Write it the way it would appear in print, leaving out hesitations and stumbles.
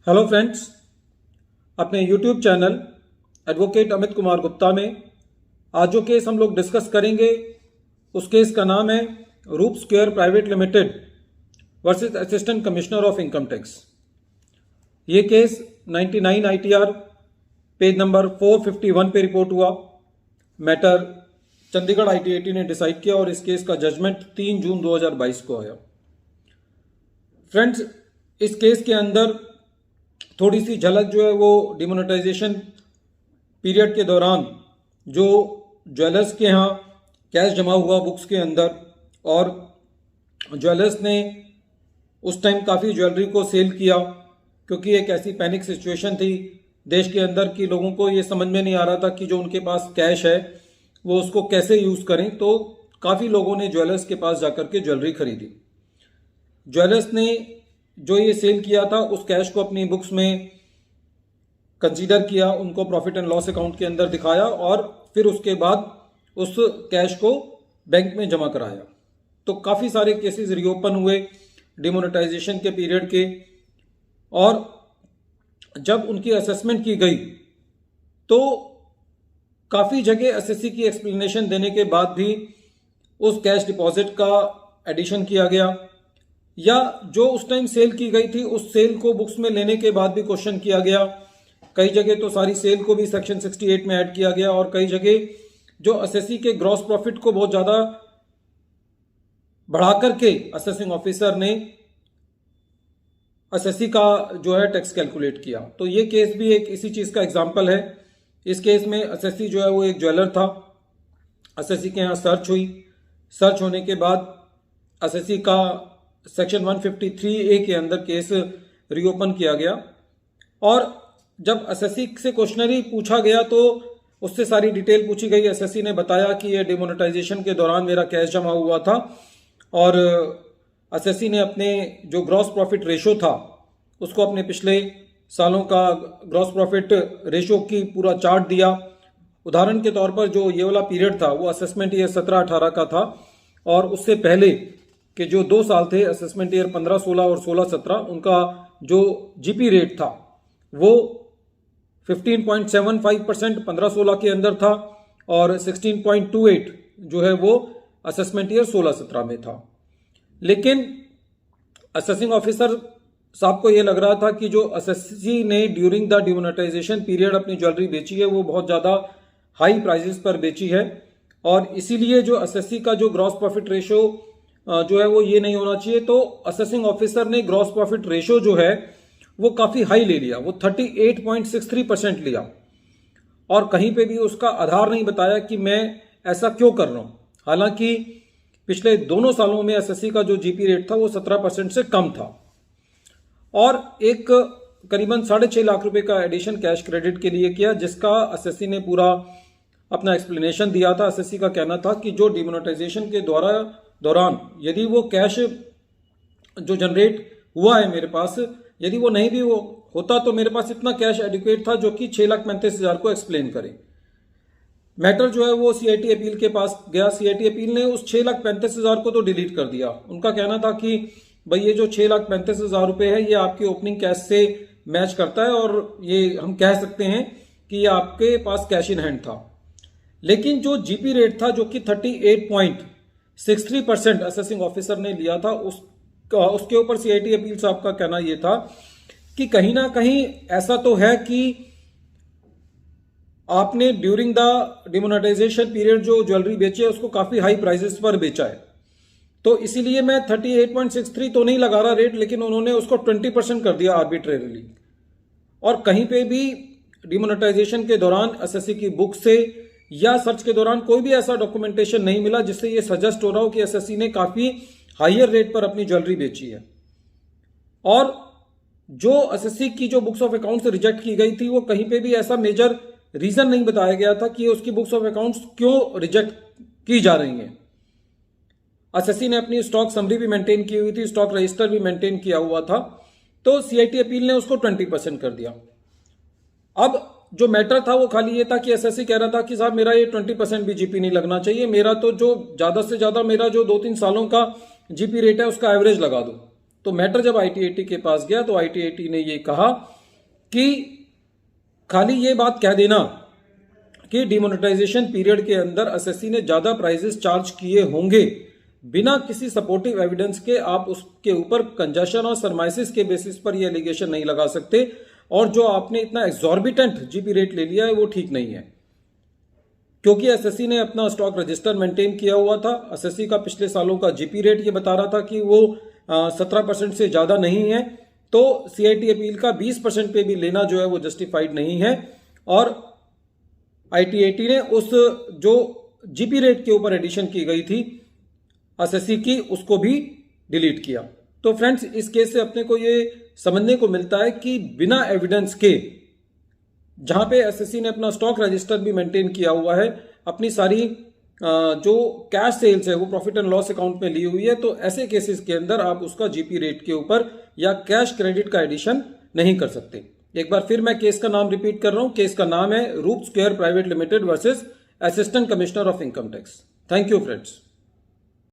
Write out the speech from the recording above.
Hello friends, अपने YouTube channel advocate Amit Kumar Gupta में आज जो केस हम लोग डिस्कस करेंगे उस केस का नाम है रूप square private limited versus assistant commissioner of income tax. ये केस 99 ITR पेज नंबर 451 पे रिपोर्ट हुआ। मैटर चंडीगढ़ ITAT ने डिसाइड किया और इस केस का जजमेंट 3 जून 2022 को आया। फ्रेंड्स, इस केस के अंदर थोड़ी सी झलक जो है वो डिमोनेटाइजेशन पीरियड के दौरान जो ज्वेलर्स के यहाँ कैश जमा हुआ बुक्स के अंदर, और ज्वेलर्स ने उस टाइम काफ़ी ज्वेलरी को सेल किया क्योंकि एक ऐसी पैनिक सिचुएशन थी देश के अंदर कि लोगों को ये समझ में नहीं आ रहा था कि जो उनके पास कैश है वो उसको कैसे यूज़ करें। तो काफ़ी लोगों ने ज्वेलर्स के पास जाकर के ज्वेलरी खरीदी। ज्वेलर्स ने जो ये सेल किया था उस कैश को अपनी बुक्स में कंसीडर किया, उनको प्रॉफिट एंड लॉस अकाउंट के अंदर दिखाया और फिर उसके बाद उस कैश को बैंक में जमा कराया। तो काफ़ी सारे केसेस रीओपन हुए डिमोनेटाइजेशन के पीरियड के, और जब उनकी असेसमेंट की गई तो काफ़ी जगह एसएससी की एक्सप्लेनेशन देने के बाद भी उस कैश डिपॉजिट का एडिशन किया गया, या जो उस टाइम सेल की गई थी उस सेल को बुक्स में लेने के बाद भी क्वेश्चन किया गया। कई जगह तो सारी सेल को भी सेक्शन 68 में ऐड किया गया, और कई जगह जो एसएससी के ग्रॉस प्रॉफिट को बहुत ज़्यादा बढ़ा करके असेसिंग ऑफिसर ने एसएससी का जो है टैक्स कैलकुलेट किया। तो ये केस भी एक इसी चीज़ का एग्जाम्पल है। इस केस में एसएससी जो है वो एक ज्वेलर था। एसएससी के यहाँ सर्च हुई, सर्च होने के बाद एसएससी का सेक्शन 153A के अंदर केस रीओपन किया गया, और जब एसएससी से क्वेश्चनरी पूछा गया तो उससे सारी डिटेल पूछी गई। एसएससी ने बताया कि ये डिमोनेटाइजेशन के दौरान मेरा कैश जमा हुआ था, और एसएससी ने अपने जो ग्रॉस प्रॉफिट रेशो था उसको अपने पिछले सालों का ग्रॉस प्रॉफिट रेशो की पूरा चार्ट दिया। उदाहरण के तौर पर जो ये वाला पीरियड था वो असेसमेंट ईयर 17-18 का था, और उससे पहले कि जो 2 साल थे असेसमेंट ईयर 15-16 और 16-17, उनका जो जीपी रेट था वो 15.75% 15-16 के अंदर था, और 16.28 जो है वो असेसमेंट ईयर 16-17 में था। लेकिन असेसिंग ऑफिसर साहब को ये लग रहा था कि जो एसएससी ने ड्यूरिंग द डिमोनेटाइजेशन पीरियड अपनी ज्वेलरी बेची है वो बहुत ज़्यादा हाई प्राइसेस पर बेची है, और इसीलिए जो एसएससी का जो ग्रॉस प्रॉफिट रेशो जो है वो ये नहीं होना चाहिए। तो असेसिंग ऑफिसर ने ग्रॉस प्रॉफिट रेशो जो है वो काफ़ी हाई ले लिया, वो 38.63% लिया, और कहीं पे भी उसका आधार नहीं बताया कि मैं ऐसा क्यों कर रहा हूँ। हालांकि पिछले दोनों सालों में एसएससी का जो जीपी रेट था वो 17% से कम था, और एक करीबन 6.5 लाख रुपए का एडिशन कैश क्रेडिट के लिए किया, जिसका एसएससी ने पूरा अपना एक्सप्लेनेशन दिया था। एसएससी का कहना था कि जो डिमोनेटाइजेशन के दौरान यदि वो कैश जो जनरेट हुआ है मेरे पास, यदि वो नहीं भी वो होता तो मेरे पास इतना कैश एडिक्वेट था जो कि 6,35,000 को एक्सप्लेन करे। मैटर जो है वो सीआईटी अपील के पास गया। सीआईटी अपील ने उस 6,35,000 को तो डिलीट कर दिया। उनका कहना था कि भाई ये जो 6,35,000 रुपए है ये आपकी ओपनिंग कैश से मैच करता है, और ये हम कह सकते हैं कि ये आपके पास कैश इन हैंड था। लेकिन जो जीपी रेट था जो कि 38.63% असेसिंग ऑफिसर ने लिया था, उसके ऊपर सीआईटी अपील साहब का कहना यह था कि कहीं ना कहीं ऐसा तो है कि आपने ड्यूरिंग द डिमोनेटाइजेशन पीरियड जो ज्वेलरी बेची है उसको काफी हाई प्राइसेस पर बेचा है, तो इसीलिए मैं 38.63 तो नहीं लगा रहा रेट, लेकिन उन्होंने उसको 20% कर दिया आर्बिट्रेरली। और कहीं पे भी डिमोनेटाइजेशन के दौरान एसएससी की बुक से या सर्च के दौरान कोई भी ऐसा डॉक्यूमेंटेशन नहीं मिला जिससे ये सजेस्ट हो रहा हो कि एसएससी ने काफी हायर रेट पर अपनी ज्वेलरी बेची है। और जो एसएससी की जो बुक्स ऑफ अकाउंट्स रिजेक्ट की गई थी वो कहीं पे भी ऐसा मेजर रीजन नहीं बताया गया था कि उसकी बुक्स ऑफ अकाउंट्स क्यों रिजेक्ट की जा रही हैं। एसएससी ने अपनी स्टॉक समरी भी मेंटेन की हुई थी, स्टॉक रजिस्टर भी मेंटेन किया हुआ था, तो सीआईटी अपील ने उसको 20% कर दिया। अब जो मैटर था वो खाली ये था कि एसएससी कह रहा था कि साहब मेरा ये 20% भी जीपी नहीं लगना चाहिए, मेरा तो जो ज्यादा से ज्यादा मेरा जो 2-3 सालों का जीपी रेट है उसका एवरेज लगा दो। तो मैटर जब ITAT के पास गया तो ITAT ने ये कहा कि खाली ये बात कह देना कि डिमोनेटाइजेशन पीरियड के अंदर एसएससी ने ज्यादा प्राइजेस चार्ज किए होंगे, बिना किसी सपोर्टिव एविडेंस के आप उसके ऊपर कंजशन और सरमाइसिस के बेसिस पर ये एलिगेशन नहीं लगा सकते, और जो आपने इतना एग्जॉर्बिटेंट जीपी रेट ले लिया है वो ठीक नहीं है। क्योंकि एसएससी ने अपना स्टॉक रजिस्टर मेंटेन किया हुआ था। एसएससी का पिछले सालों का जीपी रेट ये बता रहा था कि वो 17% से ज्यादा नहीं है, तो सीआईटी अपील का 20% पे भी लेना जो है वो जस्टिफाइड नहीं है, और आईटीएटी ने उस जो जीपी रेट के ऊपर एडिशन की गई थी एसएससी की, उसको भी डिलीट किया। तो फ्रेंड्स, इस केस से अपने को ये समझने को मिलता है कि बिना एविडेंस के, जहां पे एसएससी ने अपना स्टॉक रजिस्टर भी मेंटेन किया हुआ है, अपनी सारी जो कैश सेल्स है वो प्रॉफिट एंड लॉस अकाउंट में ली हुई है, तो ऐसे केसेस के अंदर आप उसका जीपी रेट के ऊपर या कैश क्रेडिट का एडिशन नहीं कर सकते। एक बार फिर मैं केस का नाम रिपीट कर रहा हूं। केस का नाम है रूप square private limited versus assistant commissioner of income tax. Thank you friends.